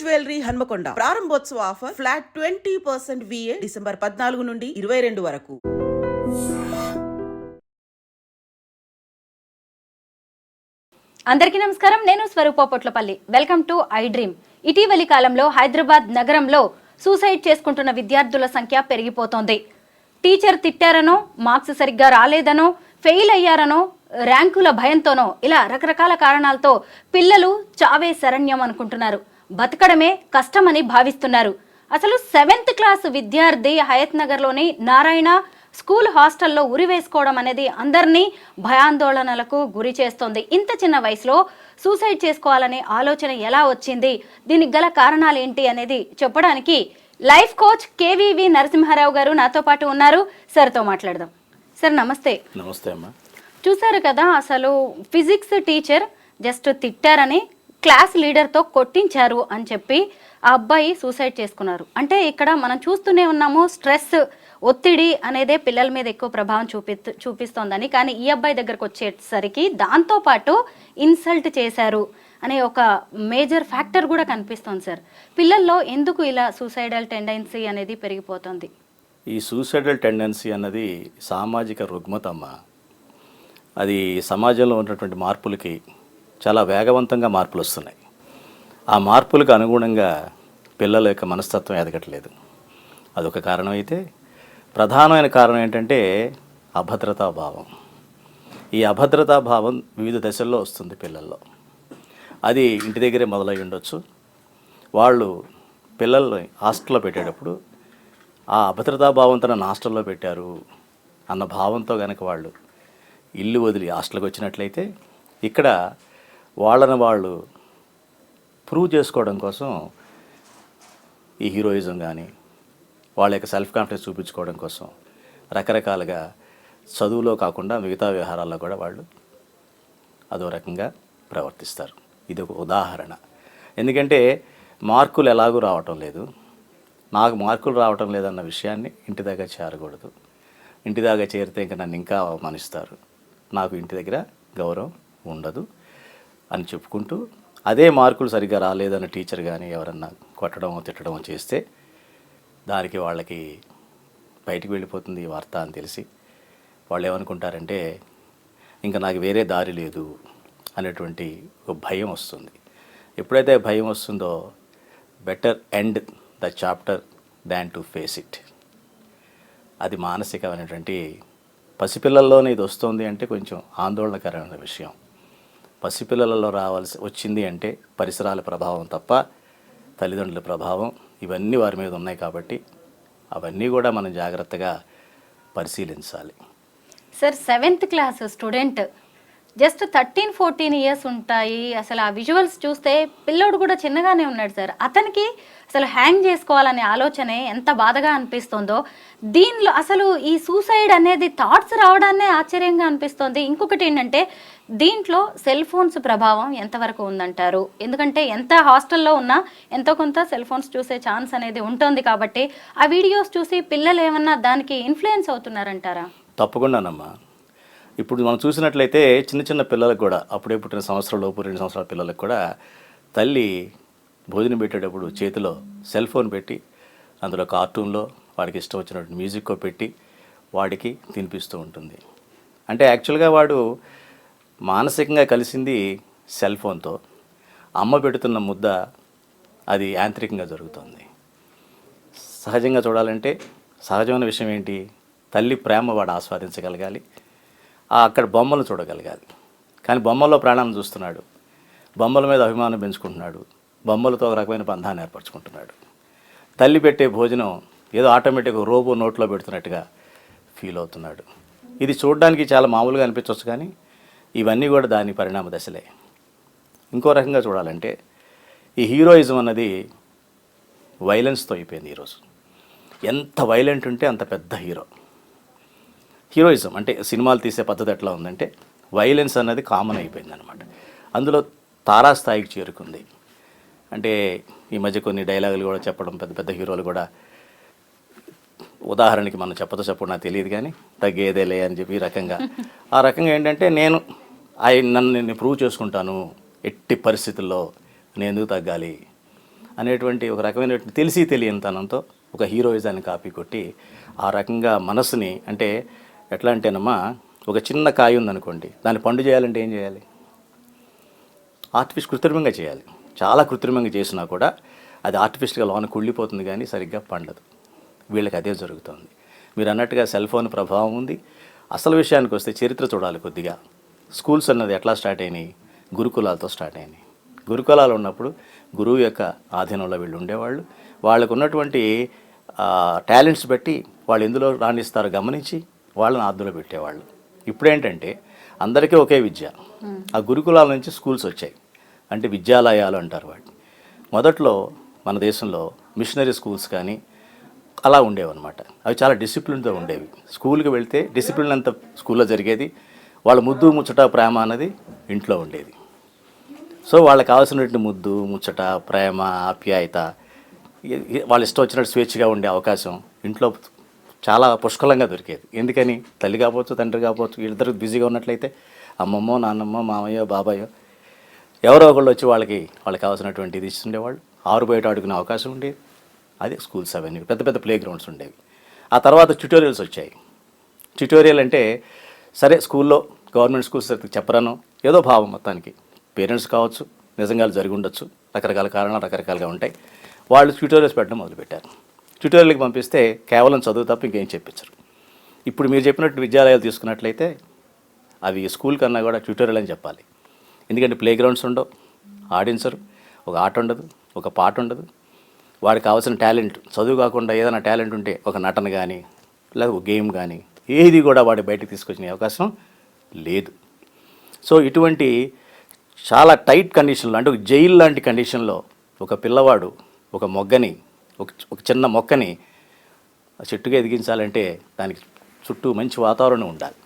Jewellery Hanamkonda ప్రారంభోత్సవ offer flat 20% VA December 14 నుండి 22 వరకు. అందరికీ నమస్కారం. నేను Swaroopa Potlapalli. Welcome to iDream. ఇటీవలి కాలంలో హైదరాబాద్ నగరంలో సూసైడ్ చేసుకుంటున్న విద్యార్థుల సంఖ్య పెరిగిపోతోంది. టీచర్ తిట్టారనో, మార్క్స్ సరిగ్గా రాలేదనో, ఫెయిల్ అయ్యారనో, ర్యాంకుల భయంతోనో ఇలా రకరకాల కారణాలతో పిల్లలు చావే శరణ్యం అనుకుంటున్నారు. బతకడమే కష్టమని భావిస్తున్నారు. అసలు 7th క్లాస్ విద్యార్థి హయత్ నగర్లోని నారాయణ స్కూల్ హాస్టల్లో ఉరివేసుకోవడం అనేది అందరినీ భయాందోళనలకు గురి చేస్తోంది. ఇంత చిన్న వయసులో సూసైడ్ చేసుకోవాలనే ఆలోచన ఎలా వచ్చింది, దీనికి గల కారణాలు ఏంటి అనేది చెప్పడానికి లైఫ్ కోచ్ కేవీవి నరసింహారావు గారు నాతో పాటు ఉన్నారు. సార్తో మాట్లాడదాం. సార్ నమస్తే. నమస్తే అమ్మా. చూసారు కదా, అసలు ఫిజిక్స్ టీచర్ జస్ట్ తిట్టారని క్లాస్ లీడర్తో కొట్టించారు అని చెప్పి ఆ అబ్బాయి సూసైడ్ చేసుకున్నారు. అంటే ఇక్కడ మనం చూస్తూనే ఉన్నాము, స్ట్రెస్, ఒత్తిడి అనేదే పిల్లల మీద ఎక్కువ ప్రభావం చూపిస్తోందని. కానీ ఈ అబ్బాయి దగ్గరకు వచ్చేసరికి దాంతోపాటు ఇన్సల్ట్ చేశారు అనే ఒక మేజర్ ఫ్యాక్టర్ కూడా కనిపిస్తోంది. సార్, పిల్లల్లో ఎందుకు ఇలా సూసైడల్ టెండెన్సీ అనేది పెరిగిపోతుంది? ఈ సూసైడల్ టెండెన్సీ అన్నది సామాజిక రుగ్మతమ్మ. అది సమాజంలో ఉన్నటువంటి మార్పులకి చాలా వేగవంతంగా మార్పులు వస్తున్నాయి. ఆ మార్పులకు అనుగుణంగా పిల్లల యొక్క మనస్తత్వం ఎదగట్లేదు. అదొక కారణం అయితే, ప్రధానమైన కారణం ఏంటంటే అభద్రతా భావం. ఈ అభద్రతా భావం వివిధ దశల్లో వస్తుంది పిల్లల్లో. అది ఇంటి దగ్గరే మొదలై ఉండొచ్చు. వాళ్ళు పిల్లల్ని హాస్టల్లో పెట్టేటప్పుడు ఆ అభద్రతా భావంతో నన్ను హాస్టల్లో పెట్టారు అన్న భావంతో కనుక వాళ్ళు ఇల్లు వదిలి హాస్టల్కి వచ్చినట్లయితే, ఇక్కడ వాళ్ళని వాళ్ళు ప్రూవ్ చేసుకోవడం కోసం ఈ హీరోయిజం కానీ వాళ్ళ యొక్క సెల్ఫ్ కాన్ఫిడెన్స్ చూపించుకోవడం కోసం రకరకాలుగా చదువులో కాకుండా మిగతా వ్యవహారాల్లో కూడా వాళ్ళు అదో రకంగా ప్రవర్తిస్తారు. ఇది ఒక ఉదాహరణ. ఎందుకంటే మార్కులు ఎలాగూ రావటం లేదు, నాకు మార్కులు రావటం లేదన్న విషయాన్ని ఇంటి దగ్గర చేరకూడదు. ఇంటి దగ్గర చేరితే ఇంకా నన్ను ఇంకా అవమానిస్తారు, నాకు ఇంటి దగ్గర గౌరవం ఉండదు అని చెప్పుకుంటూ, అదే మార్కులు సరిగ్గా రాలేదన్న టీచర్ కానీ ఎవరన్నా కొట్టడమో తిట్టడమో చేస్తే దానికి వాళ్ళకి బయటికి వెళ్ళిపోతుంది ఈ వార్త అని తెలిసి వాళ్ళు ఏమనుకుంటారంటే ఇంకా నాకు వేరే దారి లేదు అనేటువంటి ఒక భయం వస్తుంది. ఎప్పుడైతే భయం వస్తుందో, better end the chapter than to face it. అది మానసికమైనటువంటి పసిపిల్లల్లోనే ఇది వస్తుంది అంటే కొంచెం ఆందోళనకరమైన విషయం. పసిపిల్లలలో వచ్చింది అంటే పరిసరాల ప్రభావం తప్ప తల్లిదండ్రుల ప్రభావం ఇవన్నీ వారి మీద ఉన్నాయి. కాబట్టి అవన్నీ కూడా మనం జాగ్రత్తగా పరిశీలించాలి. Sir, 7th class student, just 13-14 years ఉంటాయి. అసలు ఆ విజువల్స్ చూస్తే పిల్లోడు కూడా చిన్నగానే ఉన్నాడు సార్. అతనికి అసలు హ్యాంగ్ చేసుకోవాలనే ఆలోచనే ఎంత బాధగా అనిపిస్తుందో. దీనిలో అసలు ఈ సూసైడ్ అనేది థాట్స్ రావడాన్నే ఆశ్చర్యంగా అనిపిస్తుంది. ఇంకొకటి ఏంటంటే, దీంట్లో సెల్ ఫోన్స్ ప్రభావం ఎంతవరకు ఉందంటారు? ఎందుకంటే ఎంత హాస్టల్లో ఉన్నా ఎంతో కొంత సెల్ ఫోన్స్ చూసే ఛాన్స్ అనేది ఉంటుంది. కాబట్టి ఆ వీడియోస్ చూసి పిల్లలు ఏమన్నా దానికి ఇన్ఫ్లుయెన్స్ అవుతున్నారంటారా? తప్పకుండానమ్మా. ఇప్పుడు మనం చూసినట్లయితే చిన్న చిన్న పిల్లలకు కూడా, అప్పుడే పుట్టిన సంవత్సరాలలోపు 2 సంవత్సరాల పిల్లలకు కూడా తల్లి భోజనం పెట్టేటప్పుడు చేతిలో సెల్ ఫోన్ పెట్టి అందులో కార్టూన్లో వాడికి ఇష్టం వచ్చినటువంటి మ్యూజిక్కో పెట్టి వాడికి తినిపిస్తూ ఉంటుంది. అంటే యాక్చువల్గా వాడు మానసికంగా కలిసింది సెల్ ఫోన్తో. అమ్మ పెడుతున్న ముద్ద అది యాంత్రికంగా జరుగుతుంది. సహజంగా చూడాలంటే సహజమైన విషయం ఏంటి, తల్లి ప్రేమ వాడు ఆస్వాదించగలగాలి, అక్కడ బొమ్మలు చూడగలగాలి. కానీ బొమ్మల్లో ప్రాణాన్ని చూస్తున్నాడు, బొమ్మల మీద అభిమానం పెంచుకుంటున్నాడు, బొమ్మలతో ఒక రకమైన బంధాన్ని ఏర్పరచుకుంటున్నాడు. తల్లి పెట్టే భోజనం ఏదో ఆటోమేటిక్గా రోబో నోట్లో పెడుతున్నట్టుగా ఫీల్ అవుతున్నాడు. ఇది చూడడానికి చాలా మామూలుగా అనిపించవచ్చు, కానీ ఇవన్నీ కూడా దాని పరిణామ దశలే. ఇంకో రకంగా చూడాలంటే ఈ హీరోయిజం అన్నది వైలెన్స్తో అయిపోయింది ఈరోజు. ఎంత వైలెంట్ ఉంటే అంత పెద్ద హీరోయిజం. అంటే సినిమాలు తీసే పద్ధతి ఎట్లా ఉందంటే వైలెన్స్ అన్నది కామన్ అయిపోయింది అనమాట. అందులో తారాస్థాయికి చేరుకుంది. అంటే ఈ మధ్య కొన్ని డైలాగులు కూడా చెప్పడం పెద్ద పెద్ద హీరోలు కూడా, ఉదాహరణకి మనం చెప్పడం నాకు తెలియదు కానీ తగ్గేదేలే అని చెప్పి ఆ రకంగా ఏంటంటే నన్ను ప్రూవ్ చేసుకుంటాను, ఎట్టి పరిస్థితుల్లో నేను ఎందుకు తగ్గాలి, అనేటువంటి ఒక రకమైనటువంటి తెలిసి తెలియనితనంతో ఒక హీరోయిజాన్ని కాపీ కొట్టి ఆ రకంగా మనసుని అంటే ఎట్లా అంటేనమ్మా ఒక చిన్న కాయ ఉందనుకోండి, దాన్ని పండు చేయాలంటే ఏం చేయాలి? కృత్రిమంగా చేయాలి. చాలా కృత్రిమంగా చేసినా కూడా అది ఆర్టిఫిషియల్గా లోన కుళ్ళిపోతుంది కానీ సరిగ్గా పండదు. వీళ్ళకి అదే జరుగుతుంది. మీరు అన్నట్టుగా సెల్ ఫోన్ ప్రభావం ఉంది. అసలు విషయానికి వస్తే చరిత్ర చూడాలి కొద్దిగా. స్కూల్స్ అన్నది ఎట్లా స్టార్ట్ అయినాయి? గురుకులాలతో స్టార్ట్ అయినాయి. గురుకులాలు ఉన్నప్పుడు గురువు యొక్క ఆధీనంలో వీళ్ళు ఉండేవాళ్ళు. వాళ్ళకు ఉన్నటువంటి టాలెంట్స్ బట్టి వాళ్ళు ఎందులో రాణిస్తారో గమనించి వాళ్ళని ఆద్దులో పెట్టేవాళ్ళు. ఇప్పుడేంటంటే అందరికీ ఒకే విద్య. ఆ గురుకులాల నుంచి స్కూల్స్ వచ్చాయి, అంటే విద్యాలయాలు అంటారు వాటిని. మొదట్లో మన దేశంలో మిషనరీ స్కూల్స్ కానీ అలా ఉండేవన్నమాట. అవి చాలా డిసిప్లిన్తో ఉండేవి. స్కూల్కి వెళ్తే డిసిప్లిన్ అంతా స్కూల్లో జరిగేది. వాళ్ళ ముద్దు ముచ్చట ప్రేమ అన్నది ఇంట్లో ఉండేది. సో వాళ్ళకి కావాల్సినటువంటి ముద్దు ముచ్చట ప్రేమ ఆప్యాయత వాళ్ళ ఇష్టం వచ్చినట్టు స్వేచ్ఛగా ఉండే అవకాశం ఇంట్లో చాలా పుష్కలంగా దొరికేది. ఎందుకని? తల్లి కావచ్చు తండ్రి కావచ్చు వీళ్ళిద్దరు బిజీగా ఉన్నట్లయితే అమ్మమ్మో నాన్నమ్మో మామయ్యో బాబాయో ఎవరో ఒకళ్ళు వచ్చి వాళ్ళకి కావాల్సినటువంటి ఇది ఇస్తుండేవాళ్ళు. ఆరు బయట ఆడుకునే అవకాశం ఉండేది. అదే స్కూల్స్ అవన్నీ పెద్ద పెద్ద ప్లే గ్రౌండ్స్ ఉండేవి. ఆ తర్వాత ట్యుటోరియల్స్ వచ్చాయి. ట్యుటోరియల్ అంటే సరే స్కూల్లో గవర్నమెంట్ స్కూల్స్ చెప్పరాను ఏదో భావం మొత్తానికి పేరెంట్స్ కావచ్చు, నిజంగా జరిగి ఉండొచ్చు, రకరకాల కారణాలు రకరకాలుగా ఉంటాయి. వాళ్ళు ట్యుటోరియల్స్ పెట్టడం మొదలుపెట్టారు. ట్యుటోరియల్కి పంపిస్తే కేవలం చదువు తప్ప ఇంకేం చెప్పించరు. ఇప్పుడు మీరు చెప్పినట్టు విద్యాలయాలు తీసుకున్నట్లయితే అవి స్కూల్ కన్నా కూడా ట్యుటోరియల్ అని చెప్పాలి. ఎందుకంటే ప్లే గ్రౌండ్స్ ఉండవు, ఆడించరు, ఒక ఆట ఉండదు, ఒక పాట ఉండదు. వాడికి కావాల్సిన టాలెంట్ చదువు కాకుండా ఏదైనా టాలెంట్ ఉంటే ఒక నటన కానీ లేదా ఒక గేమ్ కానీ ఏది కూడా వాడి బయటకు తీసుకొచ్చిన అవకాశం లేదు. సో ఇటువంటి చాలా టైట్ కండిషన్లో అంటే ఒక జైలు లాంటి కండిషన్లో ఒక పిల్లవాడు ఒక మొగ్గని ఒక చిన్న మొక్కని చెట్టుగా ఎదిగించాలంటే దానికి చుట్టూ మంచి వాతావరణం ఉండాలి.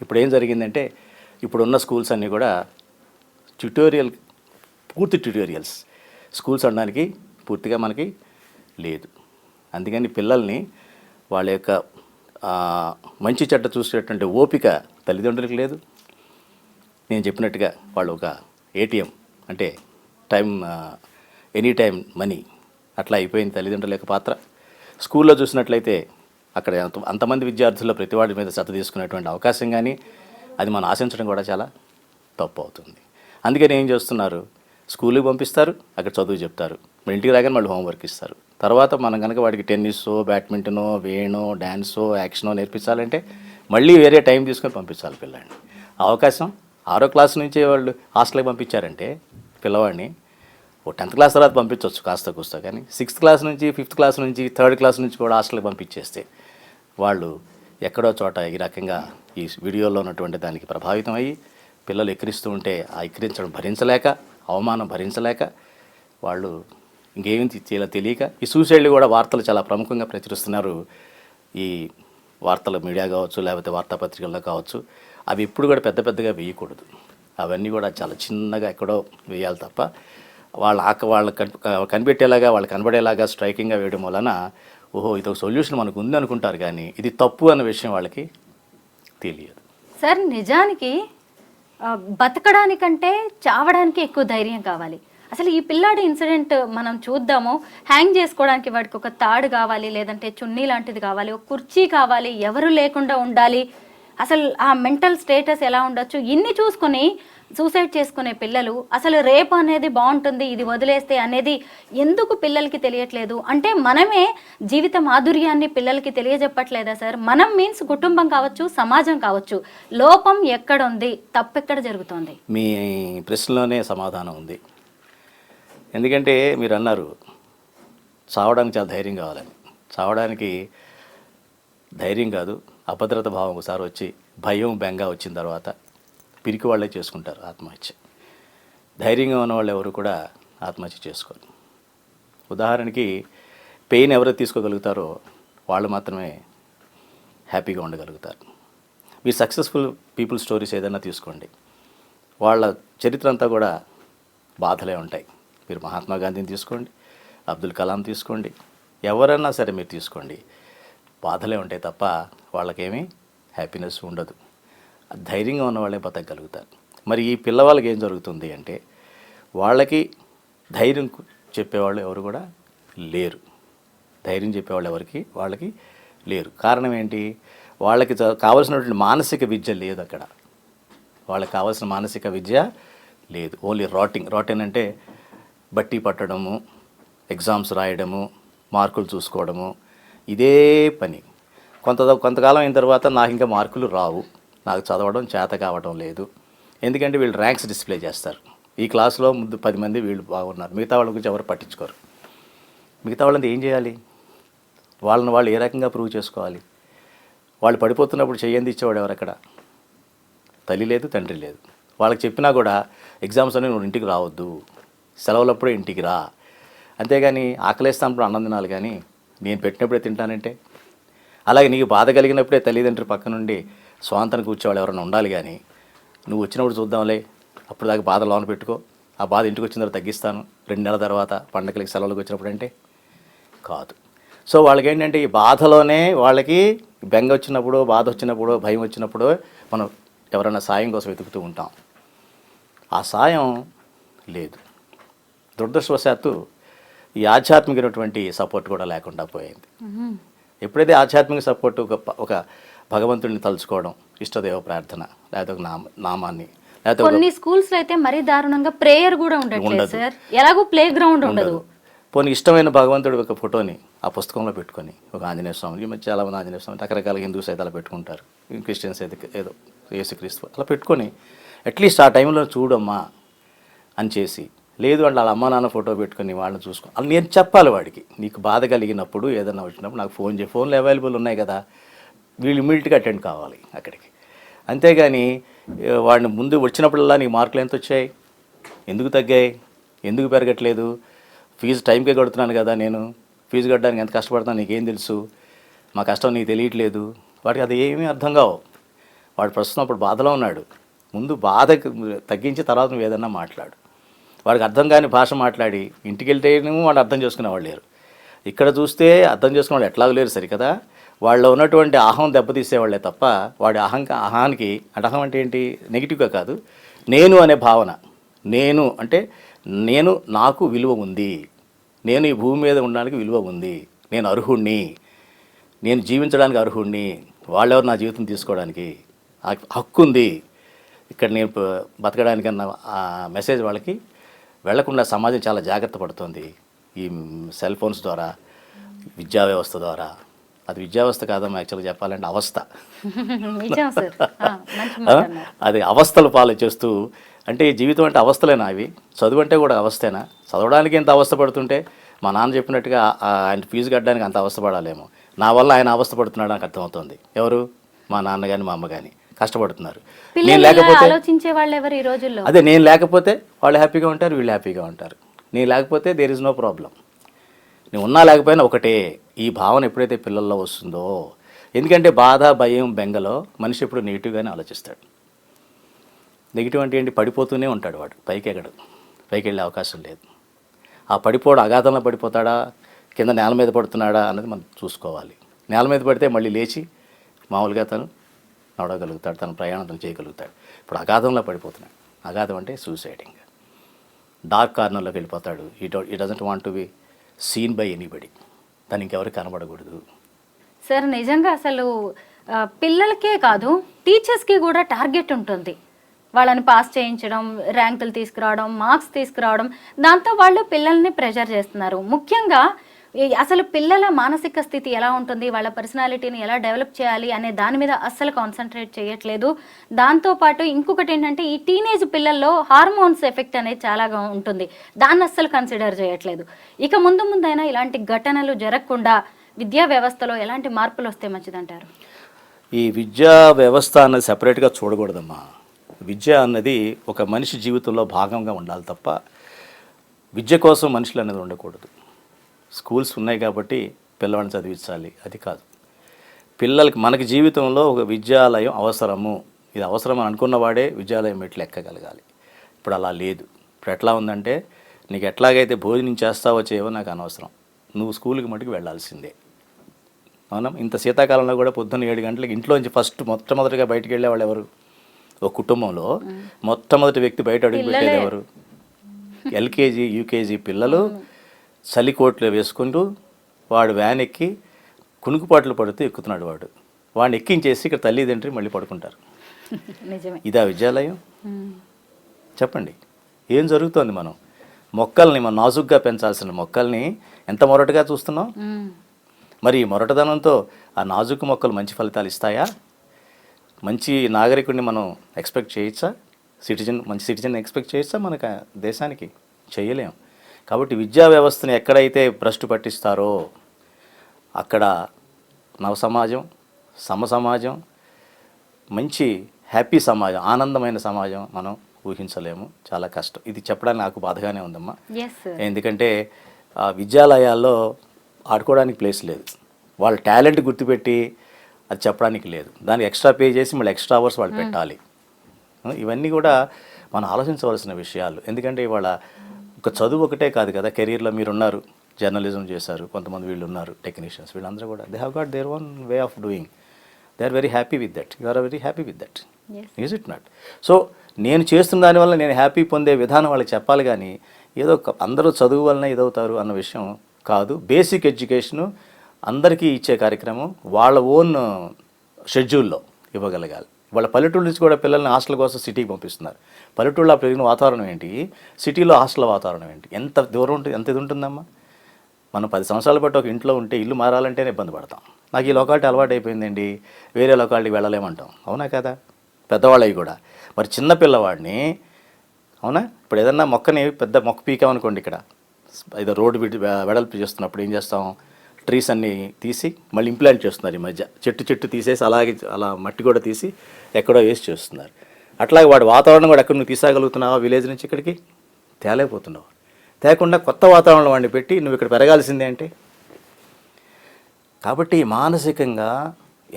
ఇప్పుడు ఏం జరిగిందంటే ఇప్పుడున్న స్కూల్స్ అన్నీ కూడా పూర్తి ట్యుటోరియల్స్ స్కూల్స్ అనడానికి పూర్తిగా మనకి లేదు. అందుకని పిల్లల్ని వాళ్ళ యొక్క మంచి చెడ్డ చూసేటటువంటి ఓపిక తల్లిదండ్రులకు లేదు. నేను చెప్పినట్టుగా వాళ్ళు ఒక ఏటీఎం అంటే ఎనీ టైం మనీ అట్లా అయిపోయింది తల్లిదండ్రుల యొక్క పాత్ర. స్కూల్లో చూసినట్లయితే అక్కడ అంతమంది విద్యార్థుల్లో ప్రతి వాడి మీద శ్రద్ధ తీసుకునేటువంటి అవకాశం కానీ అది మనం ఆశించడం కూడా చాలా తప్పు అవుతుంది. అందుకని ఏం చేస్తున్నారు, స్కూల్కి పంపిస్తారు, అక్కడ చదువు చెప్తారు, మన ఇంటికి రాగానే మళ్ళీ హోంవర్క్ ఇస్తారు. తర్వాత మనం కనుక వాడికి టెన్నిసో బ్యాడ్మింటనో వేణో డ్యాన్సో యాక్షనో నేర్పించాలంటే మళ్ళీ వేరే టైం తీసుకొని పంపించాలి పిల్లాడిని. అవకాశం 6వ క్లాస్ నుంచే వాళ్ళు హాస్టల్కి పంపించారంటే పిల్లవాడిని ఓ 10th క్లాస్ తర్వాత పంపించవచ్చు కాస్త కూస్తా, కానీ 6th క్లాస్ నుంచి 5th క్లాస్ నుంచి 3rd క్లాస్ నుంచి కూడా హాస్టల్కి పంపించేస్తే వాళ్ళు ఎక్కడో చోట ఈ రకంగా ఈ వీడియోలో ఉన్నటువంటి దానికి ప్రభావితం అయ్యి పిల్లలు ఎక్కిరిస్తూ ఉంటే ఆ ఎక్కిరించడం భరించలేక అవమానం భరించలేక వాళ్ళు ఇంకేమీ తెలియక ఈ సూసైడ్లు కూడా వార్తలు చాలా ప్రముఖంగా ప్రచురిస్తున్నారు. ఈ వార్తల మీడియా కావచ్చు లేకపోతే వార్తాపత్రికల్లో కావచ్చు, అవి ఇప్పుడు కూడా పెద్ద పెద్దగా వేయకూడదు. అవన్నీ కూడా చాలా చిన్నగా ఎక్కడో వేయాలి తప్ప వాళ్ళ కనిపెట్టేలాగా వాళ్ళు కనబడేలాగా స్ట్రైకింగ్గా వేయడం వలన ఓహో ఇది ఒక సొల్యూషన్ మనకు ఉంది అనుకుంటారు, కానీ ఇది తప్పు అన్న విషయం వాళ్ళకి తెలియదు. సార్ నిజానికి బతకడానికంటే చావడానికి ఎక్కువ ధైర్యం కావాలి. అసలు ఈ పిల్లాడి ఇన్సిడెంట్ మనం చూద్దాము. హ్యాంగ్ చేసుకోవడానికి వాడికి ఒక తాడు కావాలి, లేదంటే చున్నీ లాంటిది కావాలి, ఒక కుర్చీ కావాలి, ఎవరు లేకుండా ఉండాలి. అసలు ఆ మెంటల్ స్టేటస్ ఎలా ఉండొచ్చు ఇన్ని చూసుకొని సూసైడ్ చేసుకునే పిల్లలు. అసలు రేపు అనేది బాగుంటుంది ఇది వదిలేస్తే అనేది ఎందుకు పిల్లలకి తెలియట్లేదు? అంటే మనమే జీవిత మాధుర్యాన్ని పిల్లలకి తెలియజెప్పట్లేదా సార్? మనం మీన్స్ కుటుంబం కావచ్చు, సమాజం కావచ్చు. లోపం ఎక్కడుంది, తప్పెక్కడ జరుగుతోంది? మీ ప్రశ్నలోనే సమాధానం ఉంది. ఎందుకంటే మీరు అన్నారు చావడానికి చాలా ధైర్యం కావాలని. చావడానికి ధైర్యం కాదు, అభద్రత భావం ఒకసారి వచ్చి భయం బెంగ వచ్చిన తర్వాత పిరికి వాళ్ళే చేసుకుంటారు ఆత్మహత్య. ధైర్యంగా ఉన్న వాళ్ళు ఎవరు కూడా ఆత్మహత్య చేసుకోరు. ఉదాహరణకి పెయిన్ ఎవరైతే తీసుకోగలుగుతారో వాళ్ళు మాత్రమే హ్యాపీగా ఉండగలుగుతారు. మీ సక్సెస్ఫుల్ పీపుల్ స్టోరీస్ ఏదైనా తీసుకోండి, వాళ్ళ చరిత్ర అంతా కూడా బాధలే ఉంటాయి. మీరు మహాత్మా గాంధీని తీసుకోండి, అబ్దుల్ కలాం తీసుకోండి, ఎవరైనా సరే మీరు తీసుకోండి, బాధలే ఉంటాయి తప్ప వాళ్ళకేమీ హ్యాపీనెస్ ఉండదు. ధైర్యంగా ఉన్న వాళ్ళే బతకగలుగుతారు. మరి ఈ పిల్లవాళ్ళకి ఏం జరుగుతుంది అంటే వాళ్ళకి ధైర్యం చెప్పేవాళ్ళు ఎవరు కూడా లేరు. ధైర్యం చెప్పేవాళ్ళు వాళ్ళకి లేరు. కారణం ఏంటి? వాళ్ళకి కావాల్సినటువంటి మానసిక విద్య లేదు అక్కడ. వాళ్ళకి కావాల్సిన మానసిక విద్య లేదు. ఓన్లీ రాటింగ్ అంటే బట్టి పట్టడము, ఎగ్జామ్స్ రాయడము, మార్కులు చూసుకోవడము, ఇదే పని. కొంతకాలం అయిన తర్వాత నాకు ఇంకా మార్కులు రావు, నాకు చదవడం చేత కావడం లేదు. ఎందుకంటే వీళ్ళు ర్యాంక్స్ డిస్ప్లే చేస్తారు. ఈ క్లాస్లో ముందు 10 మంది వీళ్ళు బాగున్నారు, మిగతా వాళ్ళ గురించి ఎవరు పట్టించుకోరు. మిగతా వాళ్ళంతా ఏం చేయాలి? వాళ్ళని వాళ్ళు ఏ రకంగా ప్రూవ్ చేసుకోవాలి? వాళ్ళు పడిపోతున్నప్పుడు చెయ్యంది ఇచ్చేవాడు ఎవరు అక్కడ? తల్లి లేదు, తండ్రి లేదు. వాళ్ళకి చెప్పినా కూడా ఎగ్జామ్స్ అని నువ్వు ఇంటికి రావద్దు, సెలవులప్పుడే ఇంటికి రా, అంతేగాని ఆకలేస్తానప్పుడు అన్నం తినాలి కానీ నేను పెట్టినప్పుడే తింటానంటే. అలాగే నీకు బాధ కలిగినప్పుడే తల్లిదండ్రులు పక్క నుండి స్వాంతను కూర్చోవాళ్ళు ఎవరైనా ఉండాలి కానీ నువ్వు వచ్చినప్పుడు చూద్దాంలే, అప్పుడు దాకా బాధ లోన పెట్టుకో, ఆ బాధ ఇంటికి వచ్చిన తర్వాత తగ్గిస్తాను 2 నెలల తర్వాత పండగలకి సెలవులకు వచ్చినప్పుడు అంటే కాదు. సో వాళ్ళకి ఏంటంటే ఈ బాధలోనే వాళ్ళకి బెంగ వచ్చినప్పుడు, బాధ వచ్చినప్పుడు, భయం వచ్చినప్పుడు మనం ఎవరైనా సాయం కోసం వెతుకుతూ ఉంటాం. ఆ సాయం లేదు. దురదృష్టవశాత్తు ఈ ఆధ్యాత్మికమైనటువంటి సపోర్ట్ కూడా లేకుండా పోయింది. ఎప్పుడైతే ఆధ్యాత్మిక సపోర్ట్ ఒక భగవంతుడిని తలుచుకోవడం, ఇష్టదేవ ప్రార్థన, లేకపోతే ఒక నామాన్ని, లేకపోతే కొన్ని స్కూల్స్ లో అయితే మరీ దారుణంగా ప్రేయర్ కూడా ఉండట్లేదు సార్. ఎలాగో ప్లే గ్రౌండ్ ఉండదు. పోనీ ఇష్టమైన భగవంతుడి ఒక ఫోటోని ఆ పుస్తకంలో పెట్టుకొని, ఒక ఆంజనేయ స్వామి, ఈ మధ్య చాలామంది ఆంజనేయ స్వామి రకరకాల హిందూస్ అయితే అలా పెట్టుకుంటారు, క్రిస్టియన్స్ అయితే ఏదో యేసుక్రీస్తు అలా పెట్టుకొని అట్లీస్ట్ ఆ టైంలో చూడమ్మా అని చేసి, లేదు అంటే వాళ్ళ అమ్మా నాన్న ఫోటో పెట్టుకొని వాళ్ళని చూసుకో అని నేను చెప్పాలి వాడికి. నీకు బాధ కలిగినప్పుడు ఏదైనా వచ్చినప్పుడు నాకు ఫోన్ చేయి, ఫోన్లు అవైలబుల్ ఉన్నాయి కదా, వీళ్ళు ఇమ్మీడియట్గా అటెండ్ కావాలి అక్కడికి. అంతేగాని వాడిని ముందు వచ్చినప్పుడల్లా నీకు మార్కులు ఎంత వచ్చాయి, ఎందుకు తగ్గాయి, ఎందుకు పెరగట్లేదు, ఫీజు టైంకే కడుతున్నాను కదా, నేను ఫీజు కట్టడానికి ఎంత కష్టపడతాను నీకేం తెలుసు, మా కష్టం నీకు తెలియట్లేదు, వాడికి అది ఏమీ అర్థం కావు. వాడు ప్రస్తుతం అప్పుడు బాధలో ఉన్నాడు. ముందు బాధ తగ్గించి తర్వాత నువ్వు ఏదన్నా మాట్లాడు. వాడికి అర్థం కాని భాష మాట్లాడి ఇంటికి వెళ్తేనేమో వాడు అర్థం చేసుకునేవాళ్ళు లేరు. ఇక్కడ చూస్తే అర్థం చేసుకునే వాళ్ళు ఎట్లాగూ లేరు సరికదా. వాళ్ళలో ఉన్నటువంటి అహం దెబ్బతీసేవాళ్లే తప్ప వాడి అహానికి అహం అంటే ఏంటి, నెగిటివ్గా కాదు, నేను అనే భావన. నేను అంటే నాకు విలువ ఉంది, నేను ఈ భూమి మీద ఉండడానికి విలువ ఉంది, నేను అర్హుణ్ణి, నేను జీవించడానికి అర్హుణ్ణి, వాళ్ళెవరు నా జీవితం తీసుకోవడానికి హక్కు ఉంది, ఇక్కడ నేను బతకడానికన్న ఆ మెసేజ్ వాళ్ళకి వెళ్లకుండా సమాజం చాలా జాగ్రత్త పడుతుంది ఈ సెల్ ఫోన్స్ ద్వారా, విద్యా వ్యవస్థ ద్వారా. అది విద్యా వ్యవస్థ కాదమ్మా, యాక్చువల్గా చెప్పాలంటే అవస్థ. అది అవస్థలు పాలు చేస్తూ, అంటే ఈ జీవితం అంటే అవస్థలేనా అవి? చదువు అంటే కూడా అవస్థేనా? చదవడానికి ఎంత అవస్థ పడుతుంటే మా నాన్న చెప్పినట్టుగా ఆయన ఫీజు కట్టడానికి అంత అవస్థ పడాలేమో. నా వల్ల ఆయన అవస్థ పడుతున్నాడు నాకు అర్థమవుతుంది. ఎవరు? మా నాన్న కానీ మా అమ్మ కానీ కష్టపడుతున్నారు. నేను లేకపోతే అదే, నేను లేకపోతే వాళ్ళు హ్యాపీగా ఉంటారు, వీళ్ళు హ్యాపీగా ఉంటారు. నేను లేకపోతే దేర్ ఇస్ నో ప్రాబ్లం. నేను ఉన్నా లేకపోయినా ఒకటే. ఈ భావన ఎప్పుడైతే పిల్లల్లో వస్తుందో, ఎందుకంటే బాధ, భయం, బెంగలో మనిషి ఎప్పుడు నెగిటివ్గానే ఆలోచిస్తాడు. నెగిటివ్ అంటే ఏంటి? పడిపోతూనే ఉంటాడు వాడు, పైకి వెళ్ళే అవకాశం లేదు. ఆ పడిపోవడం అగాధంలో పడిపోతాడా, కింద నేల మీద పడుతున్నాడా అన్నది మనం చూసుకోవాలి. నేల మీద పడితే మళ్ళీ లేచి మామూలుగా తను నడవగలుగుతాడు, తన ప్రయాణం చేయగలుగుతాడు. ఇప్పుడు అగాధంలో పడిపోతున్నాడు. అగాధం అంటే సూసైడింగ్, డార్క్ కార్నర్లోకి వెళ్ళిపోతాడు. ఈ doesn't want to be seen by anybody, తను ఇంకెవరికి కనబడకూడదు. సార్ నిజంగా అసలు పిల్లలకే కాదు టీచర్స్కి కూడా టార్గెట్ ఉంటుంది. వాళ్ళని పాస్ చేయించడం, ర్యాంకులు తీసుకురావడం, మార్క్స్ తీసుకురావడం, దాంతో వాళ్ళు పిల్లల్ని ప్రెషర్ చేస్తున్నారు. ముఖ్యంగా అసలు పిల్లల మానసిక స్థితి ఎలా ఉంటుంది, వాళ్ళ పర్సనాలిటీని ఎలా డెవలప్ చేయాలి అనే దాని మీద అస్సలు కాన్సన్ట్రేట్ చేయట్లేదు. దాంతోపాటు ఇంకొకటి ఏంటంటే ఈ టీనేజ్ పిల్లల్లో హార్మోన్స్ ఎఫెక్ట్ అనేది చాలా ఉంటుంది, దాన్ని అస్సలు కన్సిడర్ చేయట్లేదు. ఇక ముందైనా ఇలాంటి ఘటనలు జరగకుండా విద్యా వ్యవస్థలో ఎలాంటి మార్పులు వస్తే మంచిదంటారు? ఈ విద్యా వ్యవస్థ అన్నది సెపరేట్గా చూడకూడదమ్మా. విద్య అన్నది ఒక మనిషి జీవితంలో భాగంగా ఉండాలి తప్ప విద్య కోసం మనుషులు అనేది ఉండకూడదు. స్కూల్స్ ఉన్నాయి కాబట్టి పిల్లవాడిని చదివించాలి, అది కాదు. పిల్లలకి మనకి జీవితంలో ఒక విద్యాలయం అవసరము, ఇది అవసరం అని అనుకున్నవాడే విద్యాలయం మెట్లు ఎక్కగలగాలి. ఇప్పుడు అలా లేదు. ఇప్పుడు ఎట్లా ఉందంటే, నీకు ఎట్లాగైతే భోజనం చేస్తావో చేయవో నాకు అనవసరం, నువ్వు స్కూల్కి మటుకు వెళ్ళాల్సిందే. మనం ఇంత శీతాకాలంలో కూడా పొద్దున్న 7 గంటలకి ఇంట్లోంచి మొట్టమొదటిగా బయటికి వెళ్ళేవాళ్ళు ఎవరు? ఒక కుటుంబంలో మొట్టమొదటి వ్యక్తి బయట అడుగు పెట్టేది ఎవరు? ఎల్కేజీ, యూకేజీ పిల్లలు చలికోట్లు వేసుకుంటూ వాడు వ్యాన్ ఎక్కి కునుకుపాట్లు పడుతూ ఎక్కుతున్నాడు వాడిని ఎక్కించేసి ఇక్కడ తల్లిదండ్రి మళ్ళీ పడుకుంటారు. నిజమే. ఇదా విద్యాలయం? చెప్పండి, ఏం జరుగుతోంది? మనం మొక్కల్ని మనం నాజుగ్గా పెంచాల్సిన మొక్కల్ని ఎంత మొరటుగా చూస్తున్నాం. మరి ఈ మొరటదనంతో ఆ నాజుకు మొక్కలు మంచి ఫలితాలు ఇస్తాయా? మంచి నాగరికుడిని మనం ఎక్స్పెక్ట్ చేయొచ్చా? మంచి సిటిజన్ ఎక్స్పెక్ట్ చేయొచ్చా మనకు దేశానికి? చేయలేం. కాబట్టి విద్యా వ్యవస్థను ఎక్కడైతే భ్రష్టు పట్టిస్తారో అక్కడ నవ సమాజం, సమ సమాజం, మంచి హ్యాపీ సమాజం, ఆనందమైన సమాజం మనం ఊహించలేము. చాలా కష్టం. ఇది చెప్పడానికి నాకు బాధగానే ఉందమ్మా. ఎందుకంటే విద్యాలయాల్లో ఆడుకోవడానికి ప్లేస్ లేదు, వాళ్ళ టాలెంట్ గుర్తుపెట్టి అది చెప్పడానికి లేదు, దానికి ఎక్స్ట్రా పే చేసి మళ్ళీ ఎక్స్ట్రా అవర్స్ వాళ్ళు పెట్టాలి. ఇవన్నీ కూడా మనం ఆలోచించవలసిన విషయాలు. ఎందుకంటే ఇవాళ ఒక చదువు ఒకటే కాదు కదా, కెరీర్లో మీరున్నారు, జర్నలిజం చేశారు, కొంతమంది వీళ్ళు ఉన్నారు టెక్నీషియన్స్, వీళ్ళందరూ కూడా they have got their own way of doing. They are very happy with that. You are very happy with that. Is it not? So నేను చేస్తున్న దానివల్ల నేను హ్యాపీ పొందే విధానం వాళ్ళకి చెప్పాలి, కానీ ఏదో అందరూ చదువు వలన ఇదవుతారు అన్న విషయం కాదు. బేసిక్ ఎడ్యుకేషను అందరికీ ఇచ్చే కార్యక్రమం వాళ్ళ ఓన్ షెడ్యూల్లో ఇవ్వగలగాలి. వాళ్ళ పల్లెటూరు నుంచి కూడా పిల్లల్ని హాస్టల్ కోసం సిటీకి పంపిస్తున్నారు. పల్లెటూళ్ళలో పెరిగిన వాతావరణం ఏంటి, సిటీలో హాస్టల్ వాతావరణం ఏంటి, ఎంత దూరం ఉంటుంది, ఎంత ఇది ఉంటుందమ్మా. మనం 10 సంవత్సరాల బట్టి ఒక ఇంట్లో ఉంటే ఇల్లు మారాలంటేనే ఇబ్బంది పడతాం. నాకు ఈ లొకాలిటీ అలవాటు అయిపోయిందండి, వేరే లొకాలిటీకి వెళ్ళలేమంటాం. అవునా కదా? పెద్దవాళ్ళవి కూడా. మరి చిన్న పిల్లవాడిని, అవునా, ఇప్పుడు ఏదన్నా మొక్కని పెద్ద మొక్క పీకామనుకోండి, ఇక్కడ ఏదో రోడ్డు వెడల్పు చేస్తున్నప్పుడు ఏం చేస్తాం, ట్రీస్ అన్నీ తీసి మళ్ళీ ఇంప్లాంట్ చేస్తున్నారు. ఈ మధ్య చెట్టు తీసేసి అలాగే అలా మట్టి కూడా తీసి ఎక్కడో వేసి చేస్తున్నారు. అట్లాగే వాడి వాతావరణం కూడా ఎక్కడ నువ్వు తీసాగలుగుతున్నావా? విలేజ్ నుంచి ఇక్కడికి తేలేకపోతున్నావు. తేకుండా కొత్త వాతావరణంలో వాడిని పెట్టి నువ్వు ఇక్కడ పెరగాల్సిందే అంటే. కాబట్టి మానసికంగా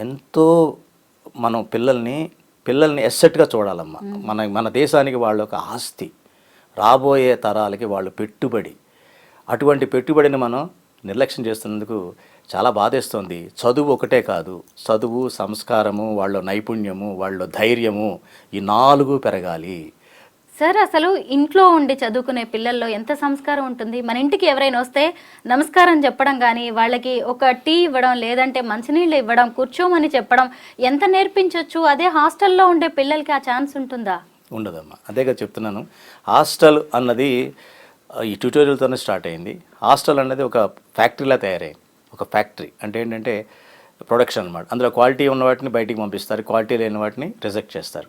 ఎంతో మనం పిల్లల్ని ఎస్సెట్గా చూడాలమ్మా. మన దేశానికి వాళ్ళ ఒక ఆస్తి, రాబోయే తరాలకి వాళ్ళు పెట్టుబడి. అటువంటి పెట్టుబడిని మనం నిర్లక్ష్యం చేస్తున్నందుకు చాలా బాధేస్తోంది. చదువు ఒకటే కాదు, చదువు, సంస్కారము, వాళ్ళ నైపుణ్యము, వాళ్ళ ధైర్యము, ఈ 4 పెరగాలి. సార్, అసలు ఇంట్లో ఉండి చదువుకునే పిల్లల్లో ఎంత సంస్కారం ఉంటుంది? మన ఇంటికి ఎవరైనా వస్తే నమస్కారం చెప్పడం కానీ, వాళ్ళకి ఒక టీ ఇవ్వడం, లేదంటే మంచినీళ్ళు ఇవ్వడం, కూర్చోమని చెప్పడం ఎంత నేర్పించవచ్చు? అదే హాస్టల్లో ఉండే పిల్లలకి ఆ ఛాన్స్ ఉంటుందా? ఉండదమ్మా. అదేగా చెప్తున్నాను. హాస్టల్ అన్నది ఈ ట్యూటోరియల్తోనే స్టార్ట్ అయింది. హాస్టల్ అనేది ఒక ఫ్యాక్టరీలా తయారైంది. ఒక ఫ్యాక్టరీ అంటే ఏంటంటే ప్రొడక్షన్ అన్నమాట. అందులో క్వాలిటీ ఉన్న వాటిని బయటికి పంపిస్తారు, క్వాలిటీ లేని వాటిని రిజెక్ట్ చేస్తారు.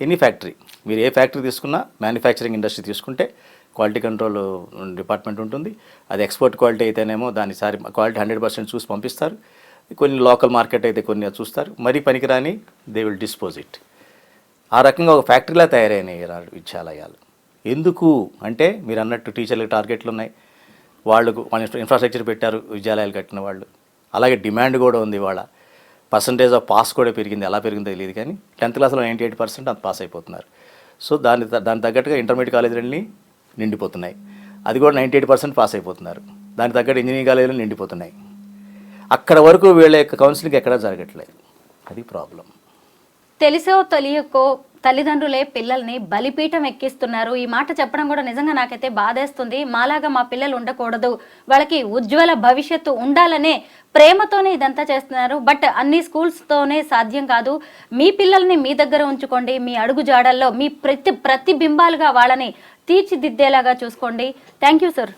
ఎనీ ఫ్యాక్టరీ, మీరు ఏ ఫ్యాక్టరీ తీసుకున్నా, మ్యానుఫ్యాక్చరింగ్ ఇండస్ట్రీ తీసుకుంటే క్వాలిటీ కంట్రోల్ డిపార్ట్మెంట్ ఉంటుంది. అది ఎక్స్పోర్ట్ క్వాలిటీ అయితేనేమో దానిసారి క్వాలిటీ 100% చూసి పంపిస్తారు. కొన్ని లోకల్ మార్కెట్ అయితే కొన్ని చూస్తారు, మరీ పనికిరాని దే విల్ డిస్పోజ్ ఇట్. ఆ రకంగా ఒక ఫ్యాక్టరీలా తయారైనాయి విద్యాలయాలు. ఎందుకు అంటే మీరు అన్నట్టు టీచర్లకు టార్గెట్లు ఉన్నాయి, వాళ్ళు ఇన్ఫ్రాస్ట్రక్చర్ పెట్టారు విద్యాలయాలు కట్టిన వాళ్ళు. అలాగే డిమాండ్ కూడా ఉంది. ఇవాళ పర్సంటేజ్ ఆఫ్ పాస్ కూడా పెరిగింది. ఎలా పెరిగిందో తెలియదు, కానీ 10th క్లాస్లో 98% అంత పాస్ అయిపోతున్నారు. సో దాని తగ్గట్టుగా ఇంటర్మీడియట్ కాలేజీలన్నీ నిండిపోతున్నాయి. అది కూడా 98% పాస్ అయిపోతున్నారు. దానికి తగ్గట్టు ఇంజనీరింగ్ కాలేజీలు నిండిపోతున్నాయి. అక్కడ వరకు వీళ్ళ యొక్క కౌన్సిలింగ్ ఎక్కడా జరగట్లేదు. అది ప్రాబ్లం. తెలిసో తెలియకో తల్లిదండ్రులే పిల్లల్ని బలిపీఠం ఎక్కిస్తున్నారు. ఈ మాట చెప్పడం కూడా నిజంగా నాకైతే బాధేస్తుంది. మాలాగా మా పిల్లలు ఉండకూడదు, వాళ్ళకి ఉజ్వల భవిష్యత్తు ఉండాలనే ప్రేమతోనే ఇదంతా చేస్తున్నారు. బట్ అన్ని స్కూల్స్తోనే సాధ్యం కాదు. మీ పిల్లల్ని మీ దగ్గర ఉంచుకోండి, మీ అడుగు జాడల్లో మీ ప్రతిబింబాలుగా వాళ్ళని తీర్చిదిద్దేలాగా చూసుకోండి. Thank you sir.